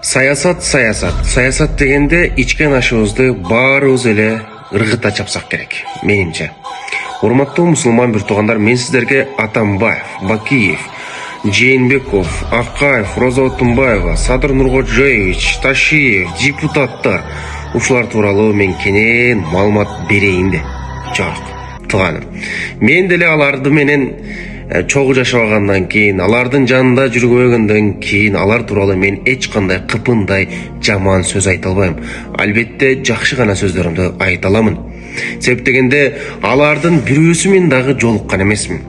Саясат дегенде ичкен ашыбызды баарыбыз эле ыргыта чапсак керек, менимче. Урматтуу мусулман бир туугандар, мен сиздерге Атамбаев, Бакиев, Жээнбеков, Акаев, Роза Отунбаева, Садыр Нуркожоевич, Ташиев, депутаттар ушулар тууралуу мен кенен маалымат берейин де. Жок, тууганым. Мен деле аларды менен чогуу жашабагандан кийин, алардын жанында жүрбөгөндөн кийин алар тууралуу мен эч кандай кыпындай жаман сөз айта албайм. Албетте жакшы гана сөздөрүмдү айта аламын. Себеп дегенде алардын бирөөсү мен дагы жолуккан эмесмин.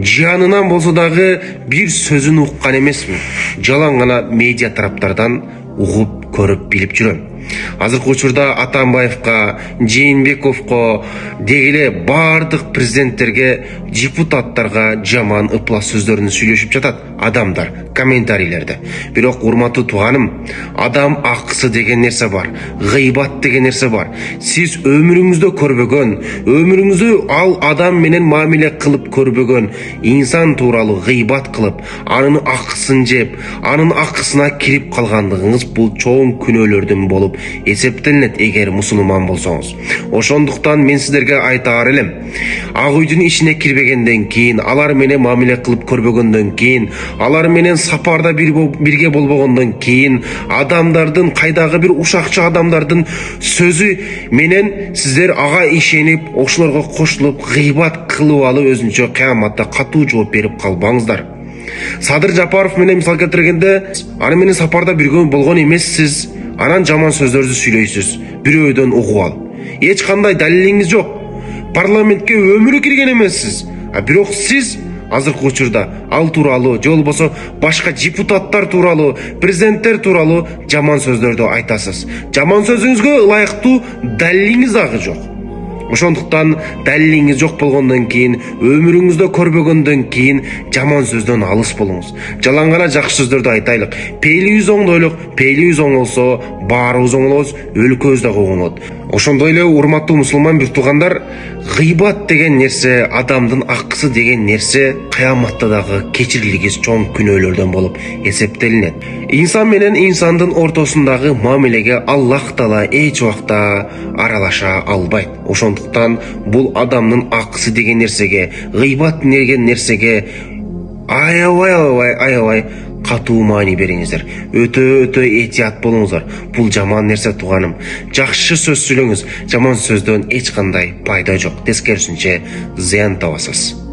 Жанынан болсо дагы бир сөзүн уккан эмесмин. Жалаң гана медиа тараптардан угуп көрүп билип жүрөм. Азыркы учурда Атамбаевка, Жээнбековго дегеле бардык президенттерге, депутаттарга жаман ыплас сөздөрүн сүйлөшүп жатат адамдар комментарийлерде. Бирок урматтуу тууганым, адам акысы деген нерсе бар, гыйбат деген нерсе бар. Сиз өмүрүңүздө көрбөгөн, өмүрүңүздө ал адам менен мамиле кылып көрбөгөн инсан тууралуу гыйбат кылып, анын акысын жеп, анын акысына кирип калгандыгыңыз бул чоң күнөөлөрдөн болуп эсептелинет эгер мусулман болсоңуз. Ошондуктан мен сиздерге айтаар элем. Ак үйдүн ичине кирбегенден кийин, алар менен мамиле кылып көрбөгөндөн кийин, алар менен сапарда бирге болбогондон кийин, адамдардын кайдагы бир ушакчы адамдардын сөзү менен сиздер ага ишенип, ошолорго кошулуп гыйбат кылып алып өзүнчө кыяматта катуу жооп берип калбаңыздар. Садыр Жапаров менен мисал келтиргенде, аны менен сапарда бирге болгон эмессиз. Анан жаман сөздөрдү сүйлөйсүз, бирөөдөн угуп алып. Эч кандай далилиңиз жок. Парламентке өмүрү кирген эмессиз. Бирок сиз азыркы учурда ал тууралуу, же болбосо башка депутаттар тууралуу, президенттер тууралуу жаман сөздөрдү айтасыз. Жаман сөзүңүзгө ылайыктуу далилиңиз дагы жок. Ошондуктан далилиңиз жок болгондон кийин, өмүрүңүздө көрбөгөндөн кийин жаман сөздөн алыс болуңуз. Жалаң гана жакшы сөздөрдү айтайлык. Пейлибиз оңдойлук, пейлибиз оңолсо баарыбыз оңолобуз, өлкөбүз дагы оңолот. Ошондой эле урматтуу мусулман бир туугандар, гыйбат деген нерсе, адамдын акысы деген нерсе кыяматта дагы кечирилгис чоң күнөөлөрдөн болуп эсептелинет. Инсан менен инсандын ортосундагы мамилеге Аллах Таала эч убакта аралаша албайт. Ошондуктан бул адамдын акысы деген нерсеге, гыйбат деген нерсеге аябай катуу маани бериңиздер. Өтө этият болуңуздар. Бул жаман нерсе тууганым. Жакшы сөз сүйлөңүз. Жаман сөздөн эч кандай пайда жок. Тескерисинче зыян табасыз.